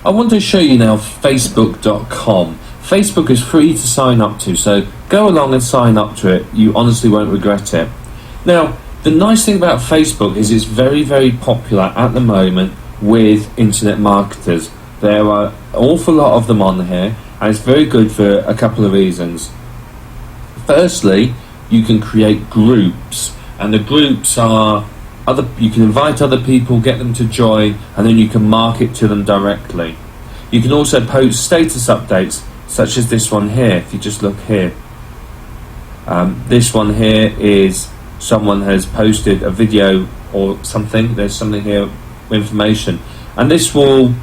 I want to show you now Facebook.com. Facebook is free to sign up to, so go along and sign up to it. You honestly won't regret it. Now, the nice thing about Facebook is it's very, very popular at the moment with internet marketers. There are an awful lot of them on here, and it's very good for a couple of reasons. Firstly, you can create groups, and the groups are you can invite other people, get them to join, and then you can market to them directly. You can also post status updates, such as this one here. If you just look here, this one here is someone has posted a video or something. There's something here, information, and this will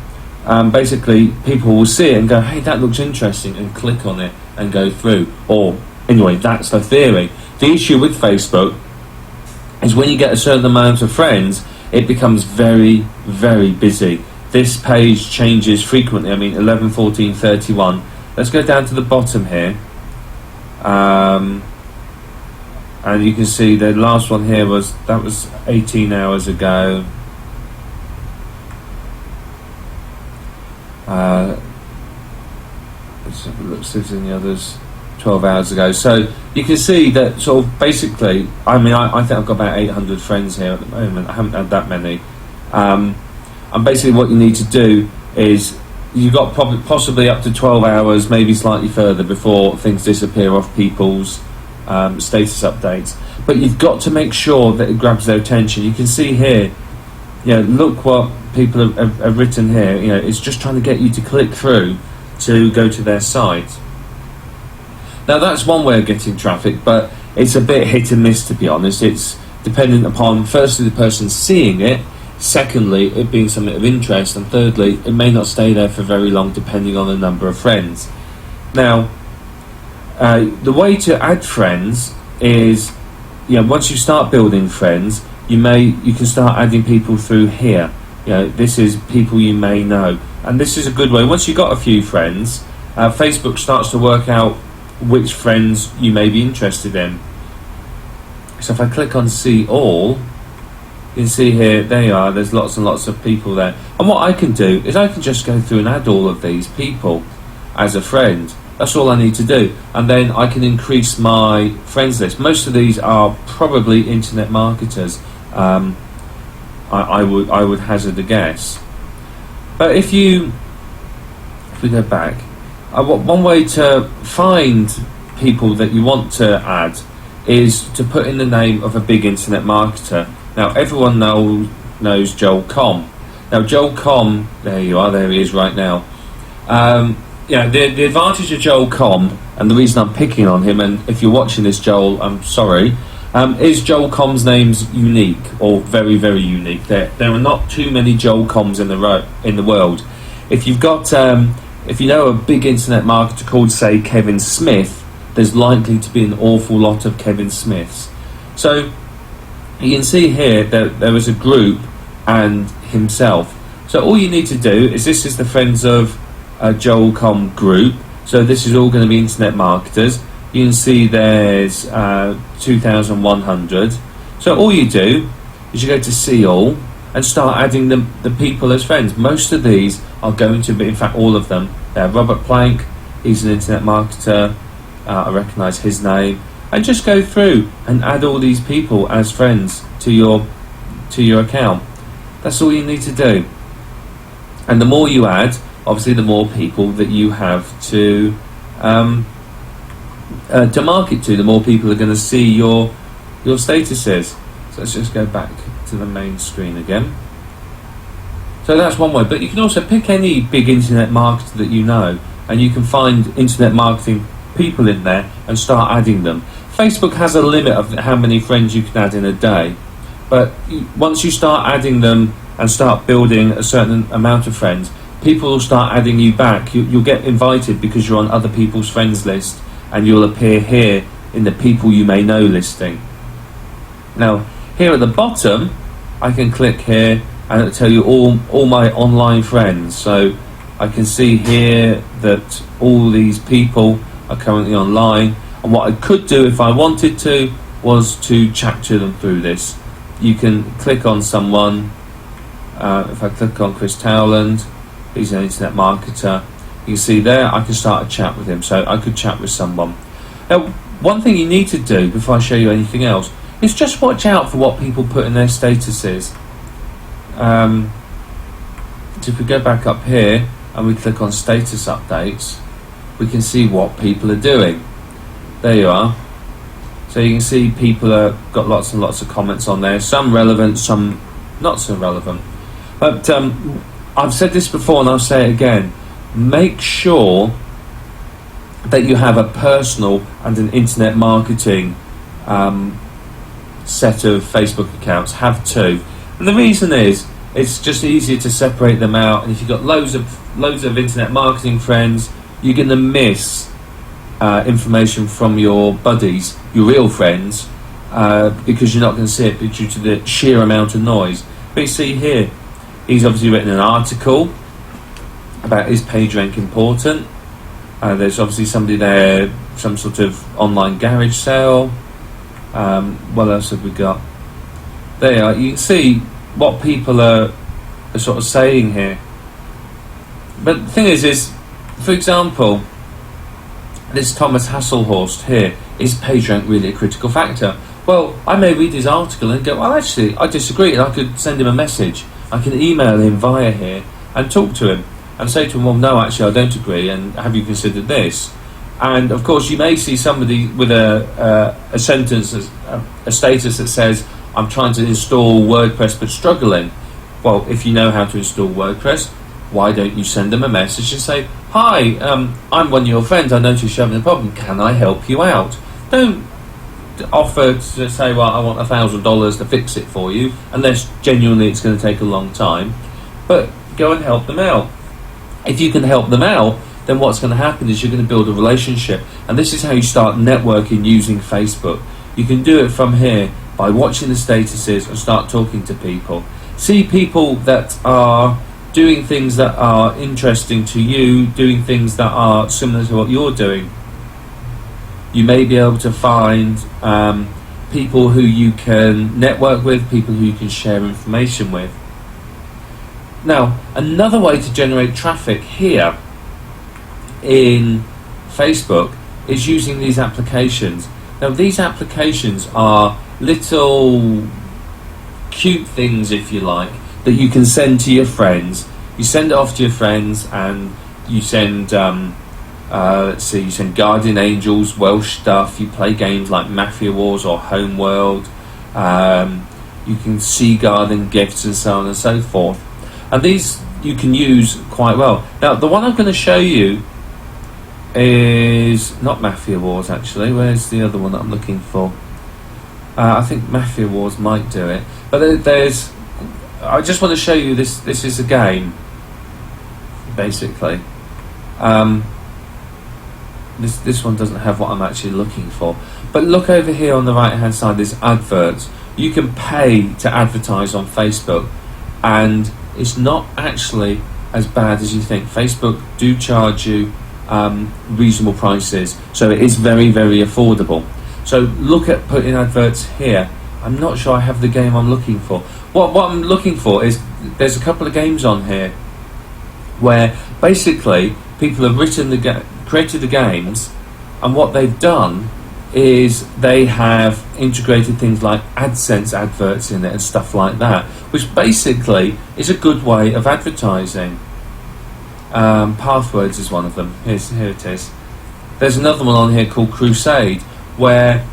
basically people will see it and go, hey, that looks interesting, and click on it and go through. Or anyway, that's the theory. The issue with Facebook is when you get a certain amount of friends, it becomes very, very busy. This page changes frequently. I mean, 11, 14, 31. Let's go down to the bottom here. And you can see the last one here was 18 hours ago. Let's have a look, see if any others. 12 hours ago. So you can see that sort of basically, I mean, I think I've got about 800 friends here at the moment. I haven't had that many. And basically what you need to do is you've got possibly up to 12 hours, maybe slightly further, before things disappear off people's status updates. But you've got to make sure that it grabs their attention. You can see here, look what people have written here. It's just trying to get you to click through to go to their site. Now that's one way of getting traffic, but it's a bit hit and miss, to be honest. It's dependent upon, firstly, the person seeing it, secondly, it being something of interest, and thirdly, it may not stay there for very long depending on the number of friends. Now, the way to add friends is, once you start building friends, you can start adding people through here. This is people you may know, and this is a good way. Once you've got a few friends, Facebook starts to work out which friends you may be interested in. So if I click on see all, you can see here, there you are, there's lots and lots of people there. And what I can do is I can just go through and add all of these people as a friend. That's all I need to do, and then I can increase my friends list. Most of these are probably internet marketers. I would hazard a guess. But if we go back, one way to find people that you want to add is to put in the name of a big internet marketer. Now everyone knows Joel Comm. Now Joel Comm, there you are, there he is right now. The advantage of Joel Comm, and the reason I'm picking on him, and if you're watching this, Joel, I'm sorry, is Joel Comm's name's unique, or very, very unique. There are not too many Joel Comms in the world. If you've got if you know a big internet marketer called, say, Kevin Smith, there's likely to be an awful lot of Kevin Smiths. So you can see here that there is a group and himself. So all you need to do is, this is the Friends of Joel Comm group. So this is all going to be internet marketers. You can see there's 2,100. So all you do is you go to see all and start adding the people as friends. Most of these are going to be, in fact all of them. Robert Plank, he's an internet marketer, I recognise his name. And just go through and add all these people as friends to your account. That's all you need to do. And the more you add, obviously the more people that you have to market to, the more people are going to see your statuses. So let's just go back to the main screen again. So that's one way, but you can also pick any big internet marketer that you know, and you can find internet marketing people in there and start adding them. Facebook has a limit of how many friends you can add in a day, but once you start adding them and start building a certain amount of friends, people will start adding you back. You'll get invited because you're on other people's friends list, and you'll appear here in the people you may know listing. Now here at the bottom, I can click here and it'll tell you all my online friends. So I can see here that all these people are currently online, and what I could do if I wanted to was to chat to them through this. You can click on someone. If I click on Chris Towland, He's an internet marketer. You can see there, I can start a chat with him, so I could chat with someone. Now, one thing you need to do before I show you anything else is just watch out for what people put in their statuses. So if we go back up here and we click on status updates, we can see what people are doing. There you are. So you can see people have got lots and lots of comments on there, some relevant, some not so relevant. But I've said this before and I'll say it again. Make sure that you have a personal and an internet marketing set of Facebook accounts. Have two. And the reason is, it's just easier to separate them out. And if you've got loads of internet marketing friends, you're going to miss information from your buddies, your real friends, because you're not going to see it due to the sheer amount of noise. But you see here, he's obviously written an article about is PageRank important. There's obviously somebody there, some sort of online garage sale. What else have we got? There you are. You can see what people are sort of saying here. But the thing is, for example, this Thomas Hasselhorst here, is PageRank really a critical factor? Well, I may read his article and go, well, actually, I disagree, and I could send him a message. I can email him via here and talk to him and say to him, well, no, actually, I don't agree, and have you considered this? And, of course, you may see somebody with a sentence, a status that says, I'm trying to install WordPress but struggling. Well, if you know how to install WordPress, why don't you send them a message and say, hi, I'm one of your friends, I noticed you're having a problem, can I help you out? Don't offer to say, well, I want $1,000 to fix it for you, unless genuinely it's going to take a long time, but go and help them out. If you can help them out, then what's going to happen is you're going to build a relationship, and this is how you start networking using Facebook. You can do it from here by watching the statuses and start talking to people. See people that are doing things that are interesting to you, doing things that are similar to what you're doing. You may be able to find people who you can network with, people who you can share information with. Now, another way to generate traffic here in Facebook is using these applications. Now, these applications are little cute things, if you like, that you can send to your friends. You send it off to your friends, and you send let's see, you send Guardian Angels, Welsh stuff. You play games like Mafia Wars or Homeworld. You can see garden gifts and so on and so forth, and these you can use quite well. Now, the one I'm going to show you is not Mafia Wars, actually. Where's the other one that I'm looking for? I think Mafia Wars might do it, but there's. I just want to show you this. This is a game, basically. This one doesn't have what I'm actually looking for. But look over here on the right hand side. There's adverts. You can pay to advertise on Facebook, and it's not actually as bad as you think. Facebook do charge you reasonable prices, so it is very, very affordable. So look at putting adverts here. I'm not sure I have the game I'm looking for. What I'm looking for is, there's a couple of games on here where basically people have created the games, and what they've done is they have integrated things like AdSense adverts in it and stuff like that, which basically is a good way of advertising. Pathwords is one of them. Here it is. There's another one on here called Crusade, where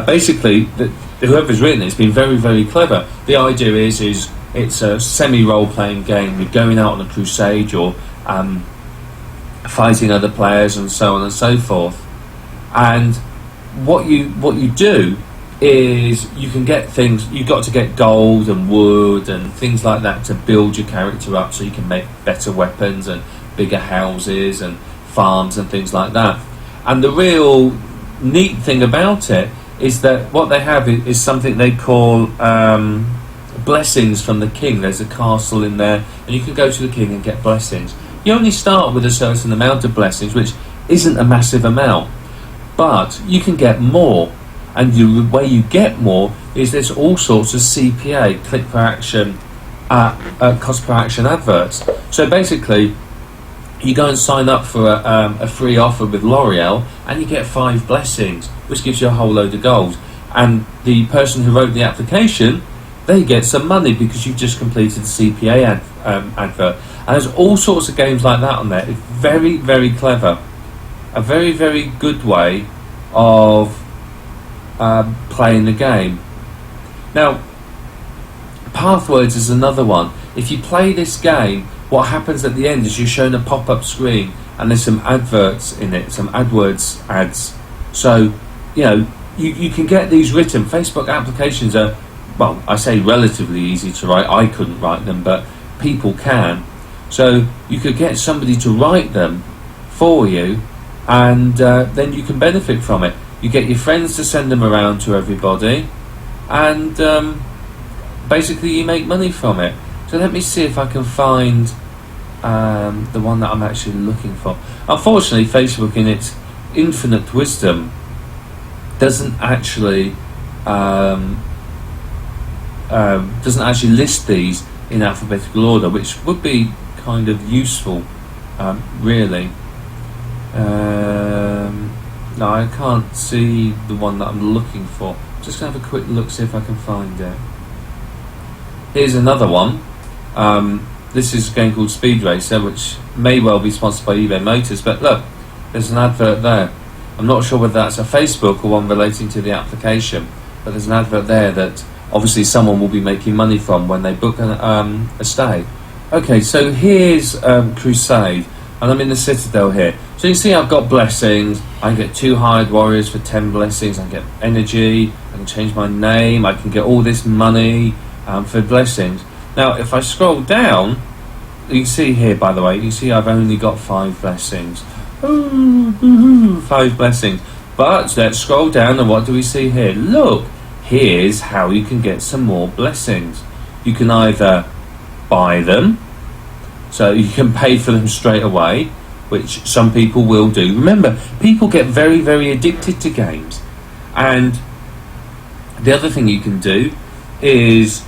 basically whoever's written it's been very, very clever. The idea is it's a semi-role-playing game. You're going out on a crusade, you're fighting other players and so on and so forth. And what you do is you can get things. You've got to get gold and wood and things like that to build your character up, so you can make better weapons and bigger houses and farms and things like that. And the real neat thing about it is that what they have is something they call blessings from the king. There's a castle in there, and you can go to the king and get blessings. You only start with a certain amount of blessings, which isn't a massive amount, but you can get more. And the way you get more is there's all sorts of CPA, click per action, cost per action adverts. So basically, you go and sign up for a free offer with L'Oreal, and you get 5 blessings, which gives you a whole load of gold. And the person who wrote the application, they get some money because you've just completed the CPA advert. And there's all sorts of games like that on there. It's very, very clever. A very, very good way of playing the game. Now, Pathwords is another one. If you play this game, what happens at the end is you're shown a pop-up screen and there's some adverts in it, some AdWords ads. So, you know, you can get these written. Facebook applications are, well, I say relatively easy to write. I couldn't write them, but people can. So you could get somebody to write them for you, and then you can benefit from it. You get your friends to send them around to everybody, and basically you make money from it. So let me see if I can find the one that I'm actually looking for. Unfortunately, Facebook, in its infinite wisdom, doesn't actually list these in alphabetical order, which would be kind of useful, really. No, I can't see the one that I'm looking for. I'm just going to have a quick look, see if I can find it. Here's another one. This is a game called Speed Racer, which may well be sponsored by eBay Motors, but look, there's an advert there. I'm not sure whether that's a Facebook or one relating to the application, but there's an advert there that obviously someone will be making money from when they book a stay. Okay, so here's Crusade, and I'm in the Citadel here. So you can see I've got blessings. I can get 2 hired warriors for 10 blessings. I can get energy. I can change my name. I can get all this money for blessings. Now, if I scroll down, you can see here, by the way, you can see I've only got 5 blessings. Ooh, 5 blessings. But let's scroll down, and what do we see here? Look, here's how you can get some more blessings. You can either buy them, so you can pay for them straight away, which some people will do. Remember, people get very, very addicted to games. And the other thing you can do is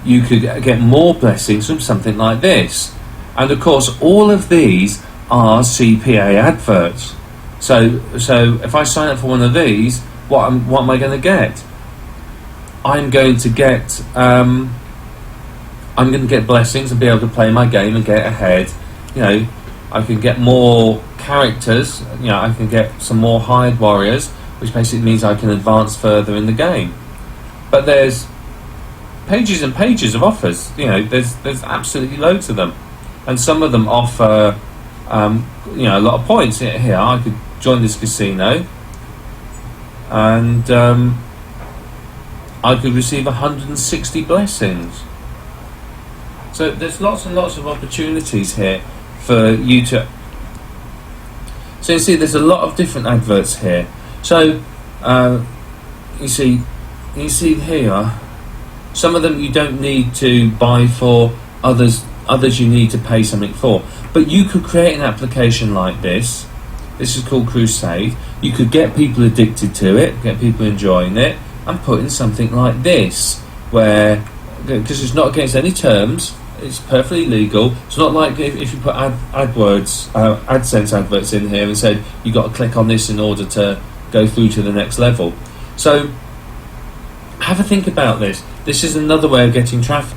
you could get more blessings from something like this. And of course, all of these are CPA adverts. So if I sign up for one of these, what am I going to get? I'm going to get blessings and be able to play my game and get ahead. You know, I can get more characters. You know, I can get some more hired warriors, which basically means I can advance further in the game. But there's pages and pages of offers. You know, there's absolutely loads of them, and some of them offer you know, a lot of points. Here, I could join this casino, and I could receive 160 blessings. So there's lots and lots of opportunities here for you to. So you see, there's a lot of different adverts here. So you see here, some of them you don't need to buy for, others you need to pay something for. But you could create an application like this. This is called Crusade. You could get people addicted to it, get people enjoying it, and put in something like this, where, because it's not against any terms, it's perfectly legal. It's not like if you put AdSense adverts in here and said you've got to click on this in order to go through to the next level. So have a think about this. This is another way of getting traffic